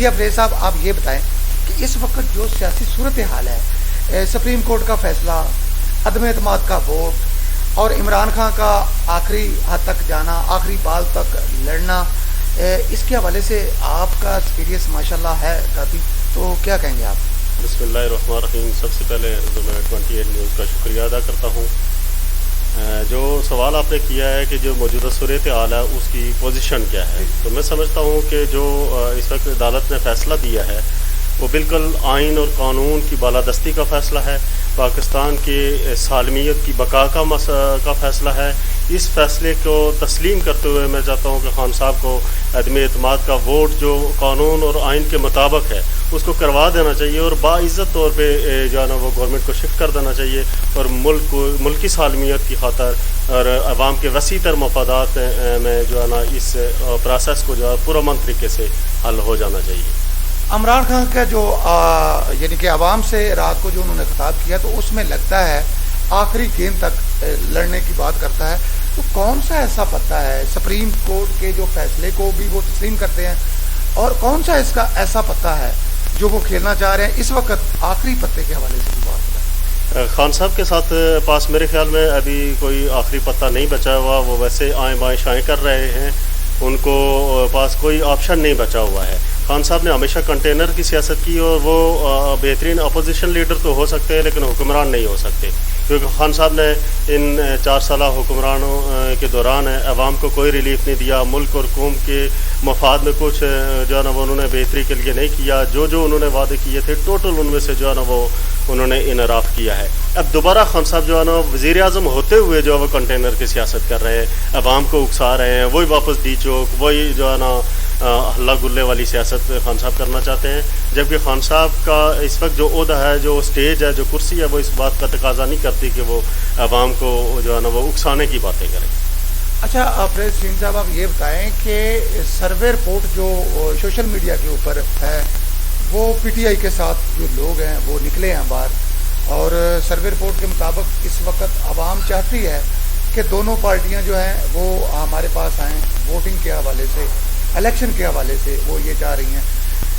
جی افریز صاحب آپ یہ بتائیں کہ اس وقت جو سیاسی صورتحال ہے، سپریم کورٹ کا فیصلہ، عدم اعتماد کا ووٹ اور عمران خان کا آخری حد تک جانا، آخری بال تک لڑنا، اس کے حوالے سے آپ کا ایکسپیرینس ماشاءاللہ ہے کافی، تو کیا کہیں گے آپ؟ بسم اللہ الرحمن الرحیم. سب سے پہلے تو میں 28 نیوز کا شکریہ ادا کرتا ہوں. جو سوال آپ نے کیا ہے کہ جو موجودہ صورتحال ہے اس کی پوزیشن کیا ہے، تو میں سمجھتا ہوں کہ جو اس وقت عدالت نے فیصلہ دیا ہے وہ بالکل آئین اور قانون کی بالادستی کا فیصلہ ہے، پاکستان کی سالمیت کی بقا کا فیصلہ ہے. اس فیصلے کو تسلیم کرتے ہوئے میں چاہتا ہوں کہ خان صاحب کو عدم اعتماد کا ووٹ جو قانون اور آئین کے مطابق ہے اس کو کروا دینا چاہیے اور باعزت طور پہ جو ہے نا وہ گورنمنٹ کو شفٹ کر دینا چاہیے، اور ملکی سالمیت کی خاطر اور عوام کے وسیع تر مفادات میں جو ہے نا اس پروسیس کو جو ہے پرامن طریقے سے حل ہو جانا چاہیے. عمران خان کا جو یعنی کہ عوام سے رات کو جو انہوں نے خطاب کیا تو اس میں لگتا ہے آخری گیند تک لڑنے کی بات کرتا ہے، تو کون سا ایسا پتہ ہے سپریم کورٹ کے جو فیصلے کو بھی وہ تسلیم کرتے ہیں، اور کون سا اس کا ایسا پتہ ہے جو وہ کھیلنا چاہ رہے ہیں اس وقت آخری پتے کے حوالے سے بھی بات کریں؟ خان صاحب کے ساتھ پاس میرے خیال میں ابھی کوئی آخری پتہ نہیں بچا ہوا، وہ ویسے آئیں بائیں شائیں کر رہے ہیں، ان کو پاس کوئی آپشن نہیں بچا ہوا ہے. خان صاحب نے ہمیشہ کنٹینر کی سیاست کی اور وہ بہترین اپوزیشن لیڈر تو ہو سکتے ہیں لیکن حکمران نہیں ہو سکتے، کیونکہ خان صاحب نے ان 4 سالہ حکمرانوں کے دوران عوام کو کوئی ریلیف نہیں دیا، ملک اور قوم کے مفاد میں کچھ جو ہے نا وہ انہوں نے بہتری کے لیے نہیں کیا. جو انہوں نے وعدے کیے تھے ٹوٹل ان میں سے جو ہے نا وہ انہوں نے انحراف کیا ہے. اب دوبارہ خان صاحب جو ہے نا وزیر اعظم ہوتے ہوئے جو ہے وہ کنٹینر کی سیاست کر رہے ہیں، عوام کو اکسا رہے ہیں، وہی واپس ڈی چوک، وہی جو ہے نا ہلا گلے والی سیاست خان صاحب کرنا چاہتے ہیں، جبکہ خان صاحب کا اس وقت جو عہدہ ہے، جو اسٹیج ہے، جو کرسی ہے، وہ اس بات کا تقاضا نہیں کرتی کہ وہ عوام کو جو ہے نا وہ اکسانے کی باتیں کریں. اچھا افریز شہین صاحب آپ یہ بتائیں کہ سروے رپورٹ جو سوشل میڈیا کے اوپر ہے وہ پی ٹی آئی کے ساتھ جو لوگ ہیں وہ نکلے ہیں باہر، اور سروے رپورٹ کے مطابق اس وقت عوام چاہتی ہے کہ دونوں پارٹیاں جو ہیں وہ ہمارے پاس آئیں، ووٹنگ کے حوالے سے، الیکشن کے حوالے سے وہ یہ چاہ رہی ہیں.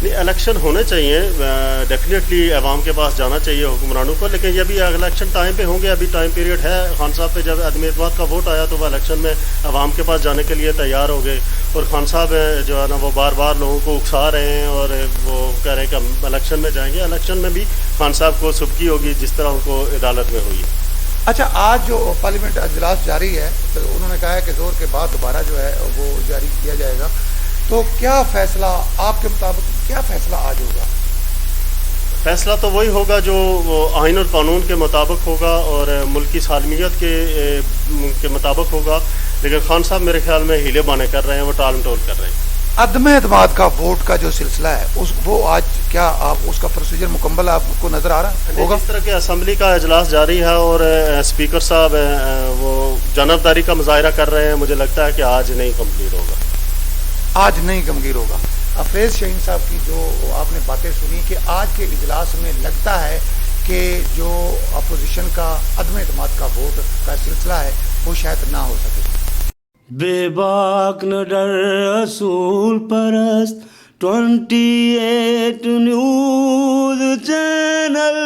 نہیں، الیکشن ہونے چاہیے، ڈیفینیٹلی عوام کے پاس جانا چاہیے حکمرانوں کو، لیکن یہ بھی الیکشن ٹائم پہ ہوں گے. ابھی ٹائم پیریڈ ہے. خان صاحب پہ جب عدم اعتماد کا ووٹ آیا تو وہ الیکشن میں عوام کے پاس جانے کے لیے تیار ہو گئے، اور خان صاحب جو ہے نا وہ بار بار لوگوں کو اکسا رہے ہیں اور وہ کہہ رہے ہیں کہ ہم الیکشن میں جائیں گے. الیکشن میں بھی خان صاحب کو سبکی ہوگی جس طرح ان کو عدالت میں ہوئی. اچھا آج جو پارلیمنٹ اجلاس جاری ہے تو انہوں نے کہا ہے کہ زور کے بعد دوبارہ جو ہے وہ جاری کیا جائے گا، تو کیا فیصلہ آپ کے مطابق کیا فیصلہ آج ہوگا؟ فیصلہ تو وہی ہوگا جو آئین اور قانون کے مطابق ہوگا اور ملکی سالمیت کے مطابق ہوگا، لیکن خان صاحب میرے خیال میں ہیلے بانے کر رہے ہیں، وہ ٹال مٹول کر رہے ہیں. عدم اعتماد کا ووٹ کا جو سلسلہ ہے وہ آج کیا آپ اس کا پروسیجر مکمل آپ کو نظر آ رہا ہوگا؟ اس طرح کے اسمبلی کا اجلاس جاری ہے اور اسپیکر صاحب وہ جانبداری کا مظاہرہ کر رہے ہیں. مجھے لگتا ہے کہ آج نہیں کمپلیٹ ہوگا. آج نہیں گمگیر ہوگا. افریز شہین صاحب کی جو آپ نے باتیں سنی کہ آج کے اجلاس میں لگتا ہے کہ جو اپوزیشن کا عدم اعتماد کا ووٹ کا سلسلہ ہے وہ شاید نہ ہو سکے. بے باک نہ ڈر رسول پرست 28 نیوز چینل